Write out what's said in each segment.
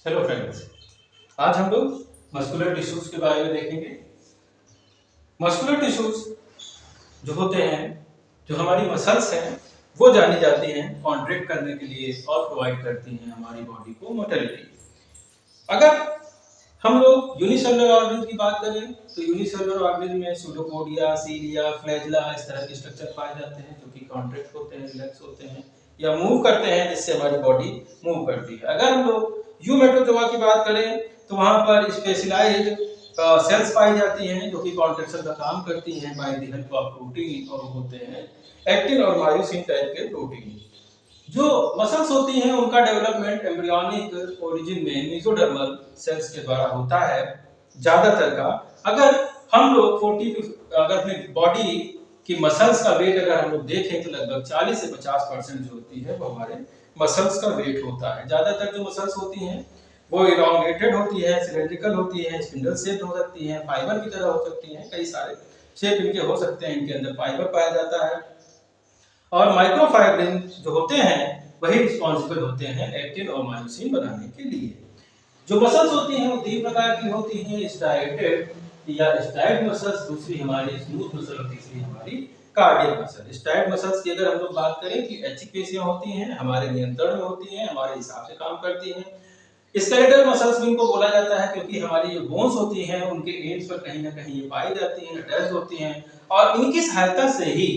Hello friends, आज हम लोग मस्कुलर टिश्यूज के बारे में देखेंगे। मस्कुलर टिश्यूज जो होते हैं, जो हमारी मसल्स हैं, वो जानी जाती हैं कॉन्ट्रैक्ट करने के लिए और प्रोवाइड करती हैं हमारी बॉडी को मोटिलिटी। अगर हम लोग यूनिसेलुलर ऑर्गेन्स की बात करें तो यूनिसेलुलर ऑर्गेन्स में सूडोपोडिया, सीलिया, फ्लैजिला इस तरह के स्ट्रक्चर पाए जाते हैं जो कि कॉन्ट्रैक्ट होते हैं, रिलैक्स होते हैं या मूव करते हैं, जिससे हमारी बॉडी मूव करती है। अगर हम लोग यूमेटोजोआ की बात करें तो वहां पर स्पेशलाइज्ड सेल्स पाई जाती हैं जो कि कॉन्ट्रैक्शन का काम करती हैं by the help of protein, और होते हैं एक्टिन और मायोसिन टाइप के प्रोटीन। जो मसल्स होती हैं उनका डेवलपमेंट एम्ब्रियोनिक ओरिजिन में मेसोडर्मल सेल्स के द्वारा होता है ज्यादातर का। अगर हम लोग 40 अगर अपनी बॉडी की मसल्स का वेट अगर हम लोग देखें तो लगभग 40 से 50% जो होती है वो हमारे मसल्स का वेट होता है। ज्यादातर जो मसल्स होती हैं वो इलॉन्गेटेड होती है, सिलेंड्रिकल होती है, स्पिंडल शेप्ड हो सकती है, फाइबर की तरह हो सकती हैं, कई सारे शेप इनके हो सकते हैं। इनके अंदर फाइबर पाया जाता है और माइक्रोफाइब्रिन जो होते हैं वही रिस्पॉन्सिबल होते हैं एक्टिन और मायोसिन बनाने के लिए। जो मसल्स होती हैं वो तीन प्रकार की होती हैं, स्ट्राइएटेड या स्ट्राइड मसल्स, दूसरी हमारी स्मूथ मसल और तीसरी हमारी कार्डियक मसल। स्ट्राइड मसल्स की अगर हम लोग बात करें कि ऐच्छिक पेशियां होती हैं, हमारे नियंत्रण में होती हैं, हमारे हिसाब से काम करती हैं। स्केलेटल मसल्स भी इनको बोला जाता है क्योंकि हमारी जो बोन्स होती हैं उनके एंड्स पर कहीं ना कहीं ये पाई जाती हैं, अटैच होती हैं, और इनकी सहायता से ही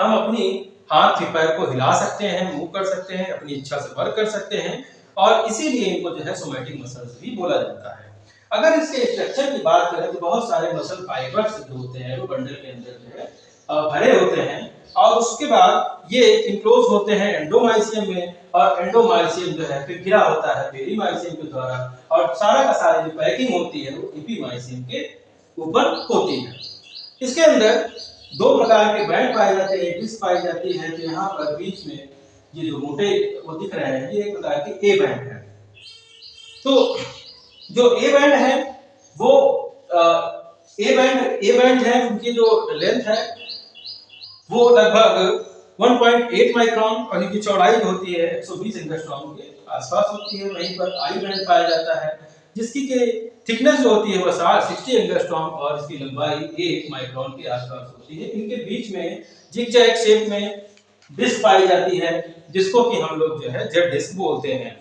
हम अपनी हाथ के पैर को हिला सकते हैं, मूव कर सकते हैं, अपनी इच्छा से वर्क कर सकते हैं, और इसीलिए इनको जो है सोमैटिक मसल्स भी बोला जाता है। अगर इसके स्ट्रक्चर की बात करें तो बहुत सारे मसल फाइबर्स जो होते हैं वो बंडल के अंदर जो है भरे होते हैं, और उसके बाद ये इनक्लोज होते हैं एंडोमाइसियम में, और एंडोमाइसियम जो है फिर घिरा होता है पेरीमाइसियम के द्वारा, और सारा का सारा जो पैकिंग होती है वो एपीमाइसियम के ऊपर होती है। इसके अंदर दो प्रकार के बैंड पाए जाते हैं, डिस्क पाई जाती है। तो यहाँ पर बीच में ये जो मोटे वो दिख रहे हैं ये एक प्रकार के ए बैंड है। तो जो ए बैंड है वो ए बैंड है, उनकी जो लेंथ है वो लगभग 1.8 माइक्रोन और इनकी चौड़ाई होती है 120 एंगस्ट्रॉम के आसपास होती है। वहीं पर आई बैंड पाया जाता है जिसकी के थिकनेस जो होती है वो 60 एंगस्ट्रॉम और इसकी लंबाई 1 माइक्रोन के आसपास होती है। इनके बीच में जिगजैग शेप में डिस्क पाई जाती है जिसको कि हम लोग जो है जेड डिस्क बोलते हैं।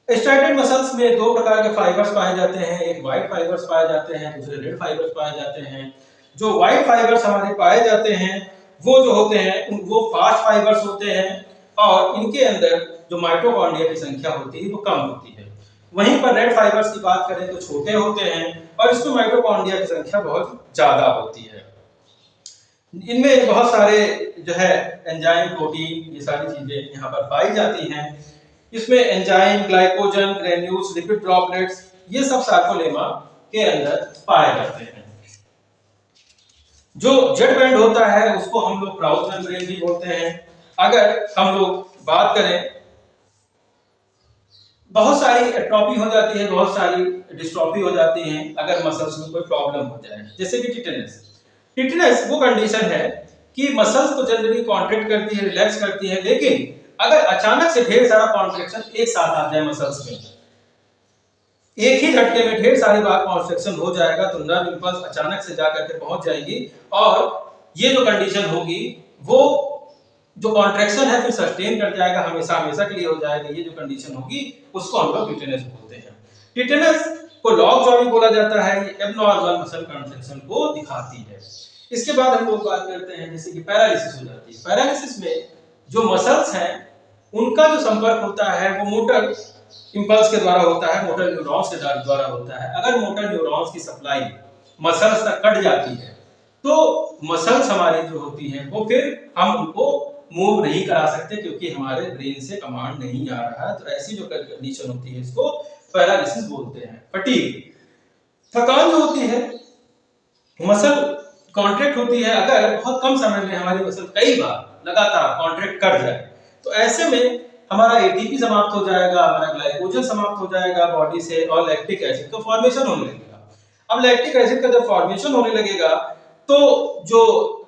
स्ट्राइडेड मसल्स में दो प्रकार के फाइबर्स पाए जाते हैं, एक व्हाइट फाइबर्स पाए जाते हैं, दूसरे रेड फाइबर्स पाए जाते हैं। जो व्हाइट फाइबर्स हमारे पाए जाते हैं वो जो होते हैं वो फास्ट फाइबर्स होते हैं, और इनके अंदर जो माइटोकॉन्ड्रिया की संख्या होती है वो कम होती है। वहीं पर रेड फाइबर्स की बात करें तो छोटे होते हैं और इसमें माइटोकॉन्ड्रिया की संख्या बहुत ज्यादा होती है। इनमें बहुत सारे जो है एंजाइम, प्रोटीन, ये सारी चीजें यहाँ पर पाई जाती हैं। इसमें enzyme, glycogen, granules, lipid droplets ये सब सार्कोलेमा के अंदर पाए जाते हैं। जो जेड बैंड होता है उसको हम लोग क्राउच मेम्ब्रेन भी बोलते हैं। अगर हम लोग बात करें, बहुत सारी एट्रोफी हो जाती है, बहुत सारी डिस्ट्रोफी हो जाती है अगर मसल्स में कोई प्रॉब्लम हो जाए, जैसे कि टिटनेस वो कंडीशन है कि मसल्स तो जनरली कॉन्ट्रैक्ट करती है, रिलैक्स करती है, लेकिन अगर अचानक से ढेर सारा कॉन्ट्रैक्शन एक साथ आ जाए मसल्स में, एक ही झटके में ढेर सारी बार कॉन्ट्रैक्शन हो जाएगा तो नर्व इंपल्स अचानक से जाकर के पहुंच जाएगी, और ये जो कंडीशन होगी वो जो कॉन्ट्रैक्शन है फिर सस्टेन कर जाएगा, हमेशा हमेशा के लिए हो जाएगा। ये जो कंडीशन होगी उसको हम लोग टिटेनस बोलते हैं। टिटेनस को लॉक जॉ भी बोला जाता है, ये एब्नॉर्मल मसल कॉन्ट्रैक्शन को दिखाती है। इसके बाद हम लोग बात करते हैं जैसे कि पैरालिसिस हो जाती है। पैरालिसिस में जो मसल्स हैं उनका जो संपर्क होता है वो मोटर इंपल्स के द्वारा होता है, मोटर न्यूरॉन्स के द्वारा होता है। अगर मोटर न्यूरॉन्स की सप्लाई मसल्स तक कट जाती है तो मसल्स हमारी जो होती हैं वो फिर हम उनको मूव नहीं करा सकते क्योंकि हमारे ब्रेन से कमांड नहीं आ रहा है। तो ऐसी जो कंडीशन होती है इसको पैरालिसिस बोलते हैं। फटीग, थकान जो होती है, मसल कॉन्ट्रैक्ट होती है, अगर बहुत कम समय में हमारी मसल कई बार लगातार कॉन्ट्रैक्ट कर जाए तो ऐसे में हमारा एटीपी समाप्त हो जाएगा, हमारा ग्लाइकोजन समाप्त हो जाएगा बॉडी से, और लैक्टिक एसिड का फॉर्मेशन होने लगेगा। अब लैक्टिक एसिड का जब फॉर्मेशन होने लगेगा तो जो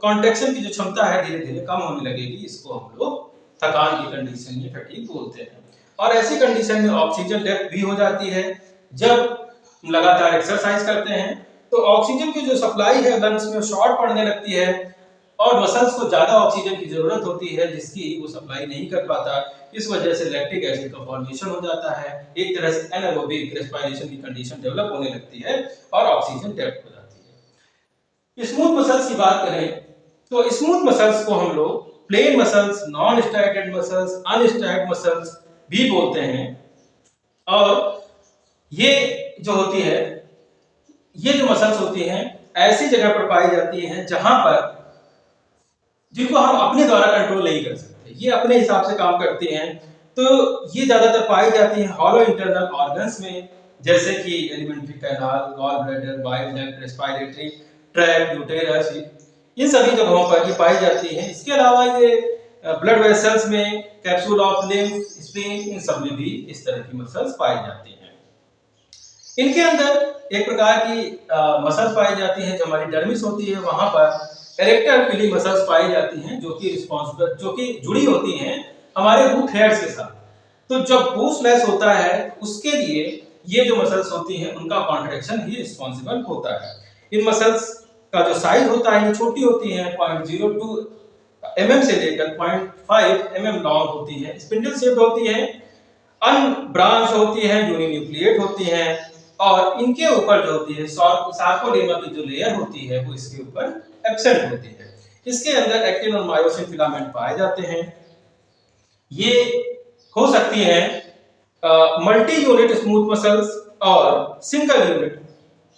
कॉन्ट्रैक्शन की जो क्षमता है धीरे धीरे कम होने लगेगी। इसको हम लोग थकान की कंडीशन या फटीग बोलते हैं। और ऐसी कंडीशन में ऑक्सीजन डेप्थ भी हो जाती है। जब लगातार एक्सरसाइज करते हैं तो ऑक्सीजन की जो सप्लाई है लंग्स में शॉर्ट पड़ने लगती है और मसल्स को ज्यादा ऑक्सीजन की जरूरत होती है जिसकी वो सप्लाई नहीं कर पाता। इस वजह से लैक्टिक एसिड का फॉर्मेशन हो जाता है, एक तरह से एनारोबिक रेस्पिरेशन की कंडीशन डेवलप होने लगती है और ऑक्सीजन डेप्थ हो जाती है। स्मूथ मसल्स की बात करें तो स्मूथ मसल्स को हम लोग plain muscles, non striated muscles, unstriated muscles भी बोलते हैं। और ये जो होती है, ये जो मसल्स होती हैं ऐसी जगह पर पाई जाती हैं जहां पर जिनको हम अपने द्वारा कंट्रोल नहीं कर सकते, ये अपने हिसाब से काम करती हैं। तो ये ज्यादातर पाई जाती हैं हॉलो इंटरनल ऑर्गन्स में, जैसे कि alimentary canal, gall bladder, bile duct, respiratory tract, uterus, इन सभी जगहों पर ये पाई जाती हैं। इसके अलावा ये ब्लड वेसल्स में, कैप्सूल ऑफ लिम्फ, स्प्लीन, इन सब में भी इस तरह की मसल्स पाई जाती हैं। इनके अंदर एक प्रकार की मसल्स पाई जाती हैं जो हमारी डर्मिस होती है, वहां पर इरेक्टर पिली मसल्स पाई जाती हैं जो कि जुड़ी होती हैं हमारे रूट हेयर्स के साथ। तो जब बूस्ट लेस होता है उसके लिए ये जो मसल्स होती हैं उनका कॉन्ट्रैक्शन ही रिस्पांसिबल होता है। इन मसल्स का जो साइज होता है ये छोटी होती है, 0.02 mm से लेकर 0.5 mm लॉन्ग होती है, स्पिंडल शेप्ड होती है, अनब्रांच होती है, यूनिन्यूक्लिएट होती है और इनके ऊपर जो होती है सार्कोडेमा की जो लेयर होती है वो इसके ऊपर एब्सेंट होती है। इसके अंदर एक्टिन और मायोसिन फिलामेंट पाए जाते हैं। ये हो सकती है मल्टी यूनिट स्मूथ मसल्स और सिंगल यूनिट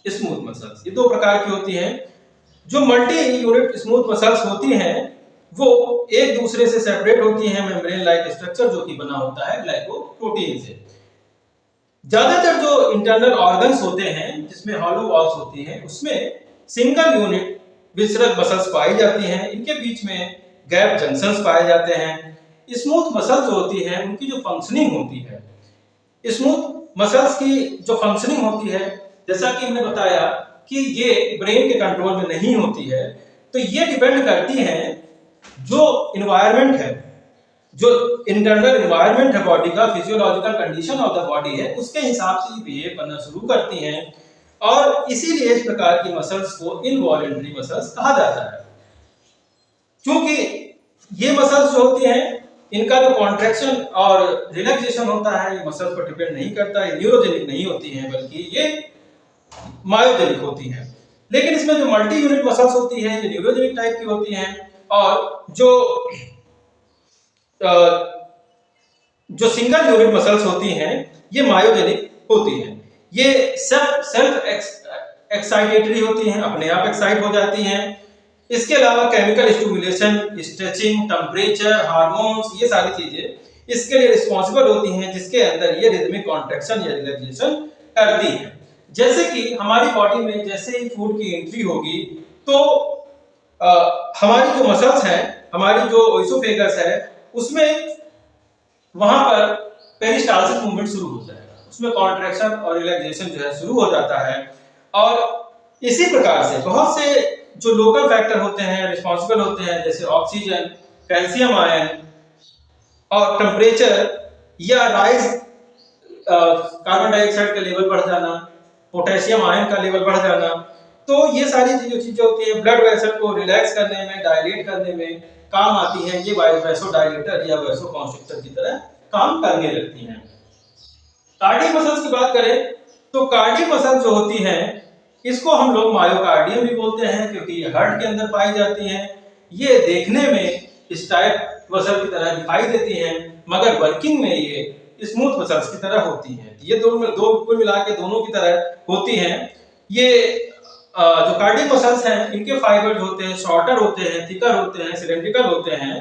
स्मूथ मसल्स, ये दो प्रकार की होती हैं। जो मल्टी यूनिट स्मूथ मसल्स होती हैं वो एक दूसरे से सेपरेट होती हैं मेम्ब्रेन लाइक स्ट्रक्चर जो कि बना होता है ग्लाइकोप्रोटीन से। ज्यादातर जो इंटरनल ऑर्गन्स होते हैं जिसमें हॉलो वॉल्स होती हैं उसमें सिंगल यूनिट विसरल मसल्स पाई जाती हैं, इनके बीच में गैप जंक्शंस पाए जाते हैं। स्मूथ मसल्स जो होती हैं उनकी जो फंक्शनिंग होती है, स्मूथ मसल्स की जो फंक्शनिंग होती है, जैसा कि हमने बताया कि ये ब्रेन के कंट्रोल में नहीं होती है, तो ये डिपेंड करती है जो इन्वायरमेंट है, जो इंटरनल इन्वायरमेंट है बॉडी का, physiological condition of the body है, उसके हिसाब से बिहेव करना शुरू करती हैं और इसीलिए इस प्रकार की मसल्स को इनवॉलंटरी मसल्स कहा जाता है। क्योंकि ये मसल्स जो होती हैं इनका जो कॉन्ट्रैक्शन और रिलैक्सेशन होता है ये मसल्स पर डिपेंड नहीं करता, ये न्यूरोजेनिक नहीं होती हैं बल्कि ये मायोजेनिक होती हैं। लेकिन इसमें जो मल्टी यूनिट मसल्स होती हैं ये न्यूरोजेनिक टाइप की होती हैं और जो सिंगल यूनिट मसल्स होती हैं ये मायोजेनिक होती हैं। ये सेल्फ एक्साइटेटरी होती हैं, अपने आप एक्साइट हो जाती हैं। इसके अलावा chemical stimulation, stretching, temperature, hormones, ये सारी चीजें इसके लिए रिस्पांसिबल होती हैं जिसके अंदर ये रिदमिक कॉन्ट्रैक्शन या रिलैक्सेशन करती हैं। जैसे कि हमारी बॉडी में जैसे ही फूड की एंट्री होगी तो हमारी जो मसल्स हैं, हमारी जो ओइसोफेगस है उसमें वहां पर पेरिस्टालसिस मूवमेंट शुरू हो जाएगा, उसमें कॉन्ट्रैक्शन और रिलैक्सेशन जो है शुरू हो जाता है। और इसी प्रकार से बहुत से जो लोकल फैक्टर होते हैं रिस्पांसिबल होते हैं जैसे ऑक्सीजन, कैल्शियम आयन और टेम्परेचर या राइज कार्बन डाइऑक्साइड का लेवल बढ़ जाना, पोटेशियम आयन का लेवल बढ़ जाना, तो ये सारी जो चीजें होती हैं ब्लड वेसल को रिलैक्स करने में, डायलेट करने में काम आती हैं। ये वैसोडायलेटर या वैसोकॉन्स्ट्रिक्टर की तरह काम करने लगती हैं। कार्डियक मसल्स की बात करें तो कार्डियक मसल जो होती हैं इसको हम लोग मायोकार्डियम भी बोलते हैं क्योंकि ये हार्ट के अंदर पाई जाती हैं। ये देखने में स्टाइफ मसल की तरह दिखाई देती हैं मगर वर्किंग में ये स्मूथ मसल्स की तरह होती हैं। ये दो कुल मिला के दोनों की तरह होती हैं। ये जो कार्डियक मसल्स हैं इनके फाइबर जो होते हैं शॉर्टर होते हैं, थिकर होते हैं, सिलेंड्रिकल होते हैं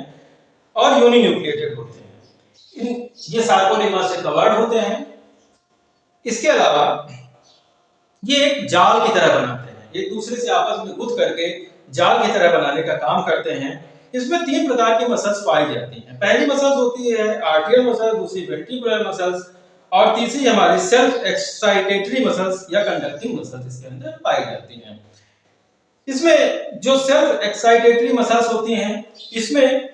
और यूनिन्यूक्लिएटेड होते हैं। ये सार्कोडेमा से कवर्ड होते हैं। इसके अलावा ये एक जाल की तरह बनाते हैं, एक दूसरे से आपस में गुथ करके जाल की तरह बनाने का काम करते हैं। इसमें 3 प्रकार की मसल्स पाई जाती हैं। पहली मसल्स होती है आर्टियल मसल, दूसरी वेंट्रिकुलर मसल्स और तीसरी हमारी सेल्फ एक्साइटेटरी मसल्स या कंडक्टिंग मसल्स इसके अंदर पाई जाती हैं। इसमें जो सेल्फ एक्साइटेटरी मसल्स होती हैं इसमें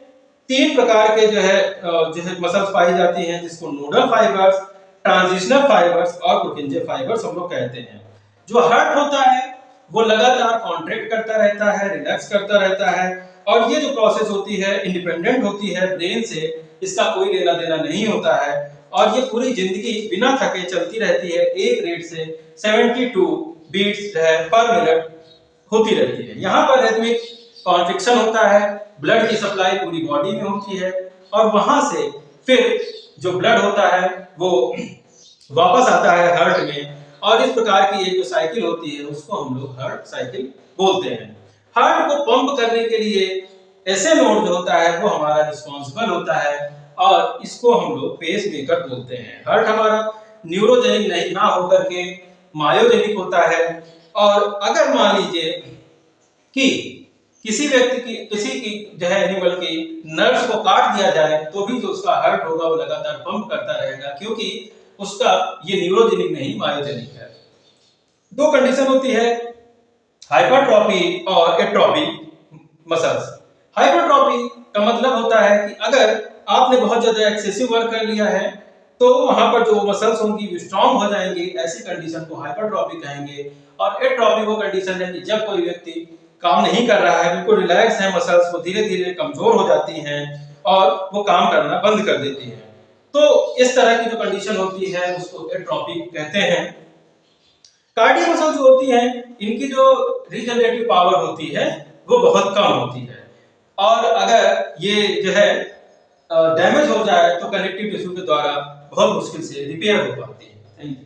तीन प्रकार के जो है मसल्स पाई जाती हैं, जिसको नोडल फाइबर्स, ट्रांजिशनल फाइबर्स और पुर्किंजे फाइबर्स हम लोग कहते हैं। जो हार्ट होता है वो लगातार कॉन्ट्रैक्ट करता रहता है, रिलैक्स करता रहता है, और ये जो प्रोसेस होती है इंडिपेंडेंट होती है ब्रेन से, इसका कोई लेना देना नहीं होता है, और ये पूरी जिंदगी बिना थके चलती रहती है। एक रेट से 72 बीट्स पर मिनट होती रहती है। यहाँ पर रिदमिक कॉन्ट्रिक्शन होता है, ब्लड की सप्लाई पूरी बॉडी में होती है, और वहां से फिर जो ब्लड होता है वो वापस आता है हार्ट में, और इस प्रकार की एक जो साइकिल होती है उसको हम लोग हार्ट साइकिल बोलते हैं। हार्ट को पंप करने के लिए ऐसे नोड जो होता है वो हमारा रिस्पॉन्सिबल होता है, और इसको हम लोग पेस मेकर बोलते हैं। हार्ट हमारा न्यूरोजेनिक नहीं ना होकर के मायोजेनिक होता है, और अगर मान लीजिए कि किसी व्यक्ति की, किसी की जो है एनिमल की नर्व्स को काट दिया जाए तो भी जो उसका हार्ट होगा वो लगातार पंप करता रहेगा, क्योंकि उसका ये न्यूरोजेनिक नहीं मायोजेनिक है। दो कंडीशन होती है, हाइपरट्रॉफी और एट्रोफी मसल्स। हाइपरट्रॉफी का मतलब होता है कि अगर आपने बहुत ज्यादा एक्सेसिव वर्क कर लिया है तो वहां पर जो मसल्स होंगी वो स्ट्रांग हो जाएंगी, ऐसी कंडीशन को हाइपरट्रॉफी कहेंगे। और एट्रोफी वो कंडीशन है कि जब कोई व्यक्ति काम नहीं कर रहा है, बिल्कुल रिलैक्स है, मसल्स वो धीरे धीरे कमजोर हो जाती हैं और वो काम करना बंद कर देती हैं। तो इस तरह की जो कंडीशन होती है उसको एट्रोफी कहते हैं। कार्डियो मसल जो होती हैं इनकी जो रीजनरेटिव पावर होती है वो बहुत कम होती है, और अगर ये जो है डैमेज हो जाए तो कनेक्टिव टिश्यू के द्वारा बहुत मुश्किल से रिपेयर हो पाती है। Thank you.